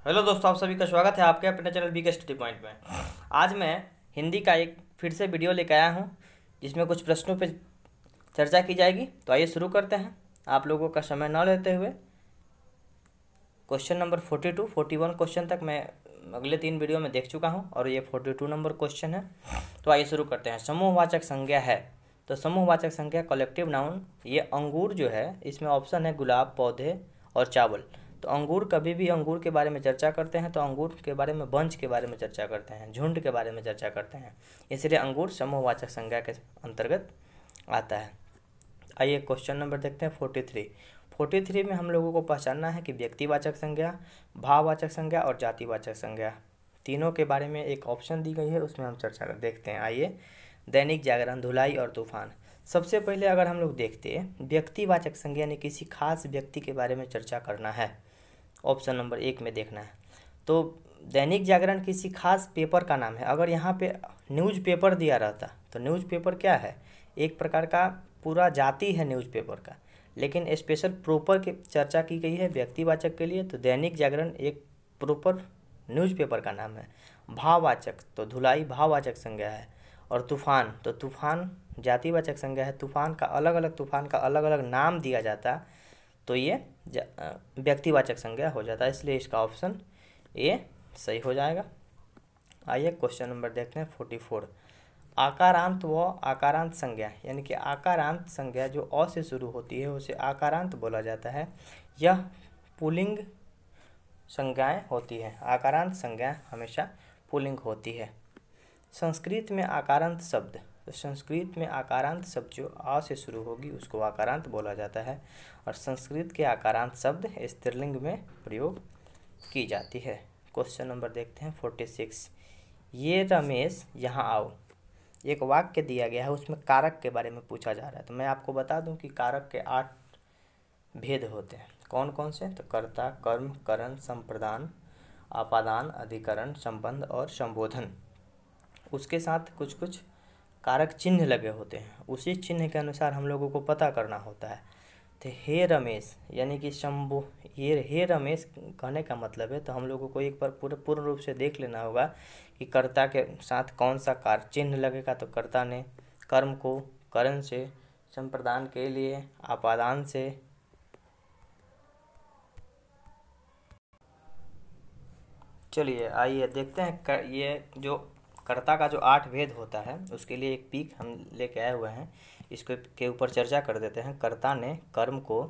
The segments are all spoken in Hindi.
हेलो दोस्तों, आप सभी का स्वागत है आपके अपने चैनल बी के स्टडी पॉइंट में। आज मैं हिंदी का एक फिर से वीडियो लेकर आया हूं जिसमें कुछ प्रश्नों पे चर्चा की जाएगी। तो आइए शुरू करते हैं आप लोगों का समय न लेते हुए। क्वेश्चन नंबर 42, 41 क्वेश्चन तक मैं अगले 3 वीडियो में देख चुका हूं और ये 42 नंबर क्वेश्चन है। तो आइए शुरू करते हैं। समूहवाचक संज्ञा है, तो समूहवाचक संज्ञा कलेक्टिव नाउन, ये अंगूर जो है इसमें ऑप्शन है गुलाब, पौधे और चावल। तो अंगूर, कभी भी अंगूर के बारे में चर्चा करते हैं तो अंगूर के बारे में, बंच के बारे में चर्चा करते हैं, झुंड के बारे में चर्चा करते हैं, इसलिए अंगूर समूहवाचक संज्ञा के अंतर्गत आता है। आइए क्वेश्चन नंबर देखते हैं 43 में हम लोगों को पहचानना है कि व्यक्तिवाचक संज्ञा, भाववाचक संज्ञा और जातिवाचक संज्ञा तीनों के बारे में एक ऑप्शन दी गई है, उसमें हम चर्चा कर देखते हैं। आइए, दैनिक जागरण, धुलाई और तूफान। सबसे पहले अगर हम लोग देखते हैं व्यक्तिवाचक संज्ञा यानी किसी खास व्यक्ति के बारे में चर्चा करना है, ऑप्शन नंबर 1 में देखना है। तो दैनिक जागरण किसी खास पेपर का नाम है। अगर यहाँ पे न्यूज़पेपर दिया रहता तो न्यूज़पेपर क्या है, एक प्रकार का पूरा जाति है न्यूज़पेपर का, लेकिन स्पेशल प्रॉपर की चर्चा की गई है व्यक्तिवाचक के लिए, तो दैनिक जागरण एक प्रॉपर न्यूज़पेपर का नाम है। भाववाचक, तो धुलाई भाववाचक संज्ञा है, और तूफान, तो तूफान जातिवाचक संज्ञा है। तूफान का अलग अलग नाम दिया जाता तो ये व्यक्तिवाचक संज्ञा हो जाता है, इसलिए इसका ऑप्शन ए सही हो जाएगा। आइए क्वेश्चन नंबर देखते हैं 44। आकारांत व आकारांत संज्ञा, यानी कि आकारांत संज्ञा जो अ से शुरू होती है उसे आकारांत बोला जाता है। यह पुल्लिंग संज्ञाएं होती हैं। आकारांत संज्ञा हमेशा पुल्लिंग होती है। संस्कृत में आकारांत शब्द, तो संस्कृत में आकारांत शब्द जो आ से शुरू होगी उसको आकारांत बोला जाता है, और संस्कृत के आकारांत शब्द स्त्रीलिंग में प्रयोग की जाती है। क्वेश्चन नंबर देखते हैं 46। ये रमेश यहाँ आओ, एक वाक्य दिया गया है, उसमें कारक के बारे में पूछा जा रहा है। तो मैं आपको बता दूं कि कारक के 8 भेद होते हैं। कौन कौन से, तो कर्ता, कर्म, करण, संप्रदान, आपादान, अधिकरण, संबंध और संबोधन। उसके साथ कुछ कुछ कारक चिन्ह लगे होते हैं, उसी चिन्ह के अनुसार हम लोगों को पता करना होता है। तो हे रमेश यानी कि शंभु, ये हे रमेश कहने का मतलब है, तो हम लोगों को एक बार पूर्ण रूप से देख लेना होगा कि कर्ता के साथ कौन सा कार चिन्ह लगेगा। तो कर्ता ने कर्म को करण से, संप्रदान के लिए आपादान से, चलिए आइए देखते हैं। ये जो कर्ता का जो 8 भेद होता है उसके लिए एक पीक हम लेके आए हुए हैं, इसको के ऊपर चर्चा कर देते हैं। कर्ता ने कर्म को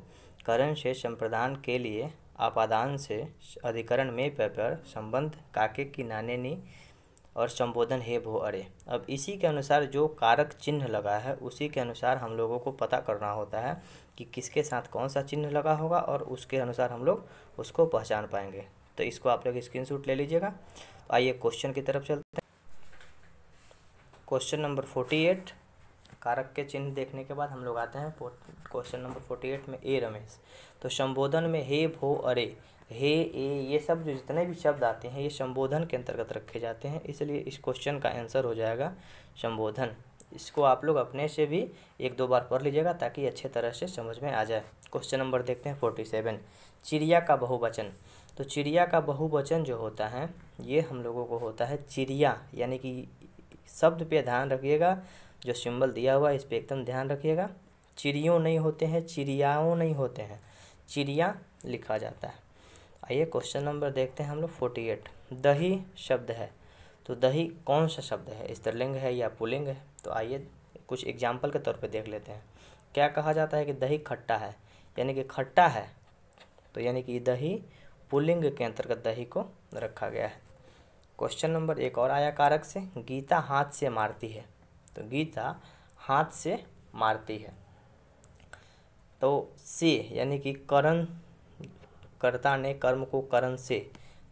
करण से, संप्रदान के लिए आपादान से, अधिकरण में पेपर, संबंध काके की नाने नी, और संबोधन हे भो अरे। अब इसी के अनुसार जो कारक चिन्ह लगा है उसी के अनुसार हम लोगों को पता करना होता है कि किसके साथ कौन सा चिन्ह लगा होगा, और उसके अनुसार हम लोग उसको पहचान पाएंगे। तो इसको आप लोग स्क्रीनशॉट ले लीजिएगा। तो आइए क्वेश्चन की तरफ चलते हैं। क्वेश्चन नंबर 48, कारक के चिन्ह देखने के बाद हम लोग आते हैं क्वेश्चन नंबर 48 में ए रमेश। तो संबोधन में हे, भो, अरे, हे, ए, ये सब जो जितने भी शब्द आते हैं ये संबोधन के अंतर्गत रखे जाते हैं, इसलिए इस क्वेश्चन का आंसर हो जाएगा संबोधन। इसको आप लोग अपने से भी 1-2 बार पढ़ लीजिएगा ताकि अच्छे तरह से समझ में आ जाए। क्वेश्चन नंबर देखते हैं 47, चिड़िया का बहुवचन। तो चिड़िया का बहुवचन जो होता है ये हम लोगों को होता है चिड़िया, यानी कि शब्द पे ध्यान रखिएगा, जो सिंबल दिया हुआ है इस पे एकदम ध्यान रखिएगा। चिड़ियों नहीं होते हैं, चिड़ियाओं नहीं होते हैं, चिड़िया लिखा जाता है। आइए क्वेश्चन नंबर देखते हैं हम लोग 48। दही शब्द है, तो दही कौन सा शब्द है, स्त्रीलिंग है या पुल्लिंग है। तो आइए कुछ एग्जाम्पल के तौर पे देख लेते हैं। क्या कहा जाता है कि दही खट्टा है, यानी कि खट्टा है, तो यानी कि दही पुल्लिंग के अंतर्गत दही को रखा गया है। क्वेश्चन नंबर 1 और आया कारक से, गीता हाथ से मारती है। तो गीता हाथ से मारती है, तो से यानी कि करण, कर्ता ने कर्म को करण से,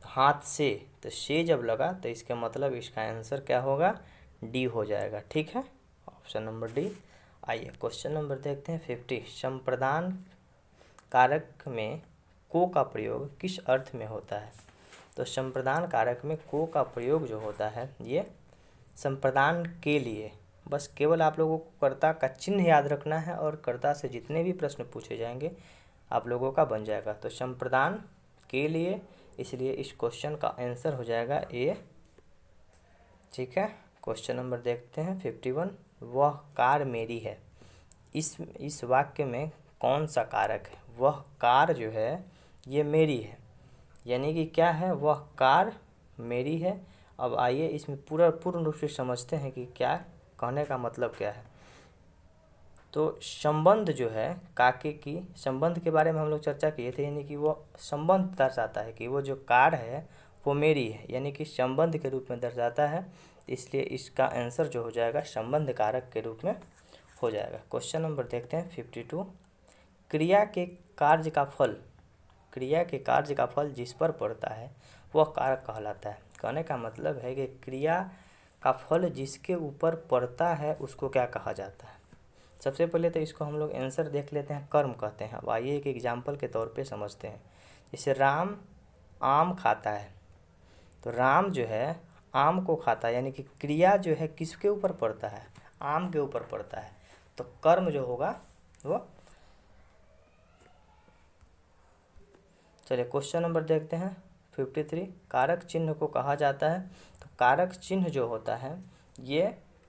हाथ से, तो से जब लगा तो इसका मतलब इसका आंसर क्या होगा, डी हो जाएगा। ठीक है, ऑप्शन नंबर डी। आइए क्वेश्चन नंबर देखते हैं 50। संप्रदान कारक में को का प्रयोग किस अर्थ में होता है। तो संप्रदान कारक में को का प्रयोग जो होता है ये संप्रदान के लिए, बस केवल आप लोगों को कर्ता का चिन्ह याद रखना है और कर्ता से जितने भी प्रश्न पूछे जाएंगे आप लोगों का बन जाएगा। तो संप्रदान के लिए इसलिए इस क्वेश्चन का आंसर हो जाएगा ए। ठीक है, क्वेश्चन नंबर देखते हैं 51। वह कार मेरी है। इस वाक्य में कौन सा कारक है? वह कार जो है ये मेरी है, यानी कि क्या है, वह कार मेरी है। अब आइए इसमें पूर्ण रूप से समझते हैं कि क्या कहने का मतलब क्या है। तो संबंध जो है, काके की संबंध के बारे में हम लोग चर्चा किए थे, यानी कि वो संबंध दर्शाता है कि वो जो कार है वो मेरी है, यानी कि संबंध के रूप में दर्शाता है। इसलिए इसका आंसर जो हो जाएगा संबंध कारक के रूप में हो जाएगा। क्वेश्चन नंबर देखते हैं 52। क्रिया के कार्य का फल जिस पर पड़ता है वह कारक कहलाता है। कहने का मतलब है कि क्रिया का फल जिसके ऊपर पड़ता है उसको क्या कहा जाता है। सबसे पहले तो इसको हम लोग आंसर देख लेते हैं, कर्म कहते हैं। अब आइए एक एग्जाम्पल के तौर पे समझते हैं। जैसे राम आम खाता है, तो राम जो है आम को खाता है, यानी कि क्रिया जो है किसके ऊपर पड़ता है? आम के ऊपर पड़ता है। तो कर्म जो होगा वो, चलिए क्वेश्चन नंबर देखते हैं 53। कारक चिन्ह को कहा जाता है। तो कारक चिन्ह जो होता है ये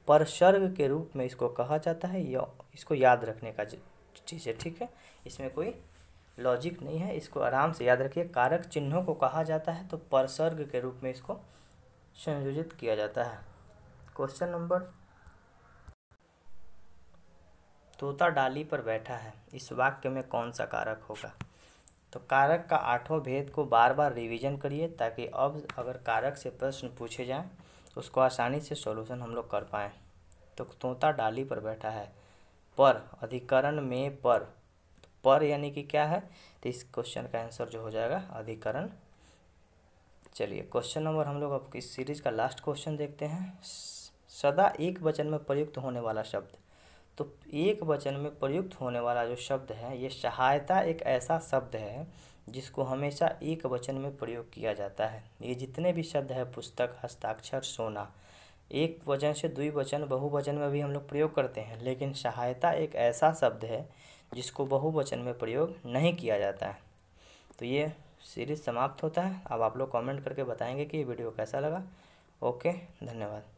परसर्ग के रूप में इसको कहा जाता है। या इसको याद रखने का चीज़ है, ठीक है, इसमें कोई लॉजिक नहीं है, इसको आराम से याद रखिए। कारक चिन्हों को कहा जाता है तो परसर्ग के रूप में इसको संयोजित किया जाता है। क्वेश्चन नंबर, तोता डाली पर बैठा है, इस वाक्य में कौन सा कारक होगा? तो कारक का 8वां भेद को बार बार रिवीजन करिए ताकि अब अगर कारक से प्रश्न पूछे जाएं तो उसको आसानी से सॉल्यूशन हम लोग कर पाएँ। तो तोता डाली पर बैठा है, पर अधिकरण में पर यानी कि क्या है? तो इस क्वेश्चन का आंसर जो हो जाएगा अधिकरण। चलिए क्वेश्चन नंबर हम लोग अब इस सीरीज का लास्ट क्वेश्चन देखते हैं। सदा एक वचन में प्रयुक्त होने वाला शब्द। तो एक वचन में प्रयुक्त होने वाला जो शब्द है ये सहायता एक ऐसा शब्द है जिसको हमेशा एक वचन में प्रयोग किया जाता है। ये जितने भी शब्द है, पुस्तक, हस्ताक्षर, सोना, एक वचन से द्विवचन बहुवचन में भी हम लोग प्रयोग करते हैं, लेकिन सहायता एक ऐसा शब्द है जिसको बहुवचन में प्रयोग नहीं किया जाता है। तो ये सीरीज़ समाप्त होता है। अब आप लोग कमेंट करके बताएंगे कि ये वीडियो कैसा लगा। ओके, धन्यवाद।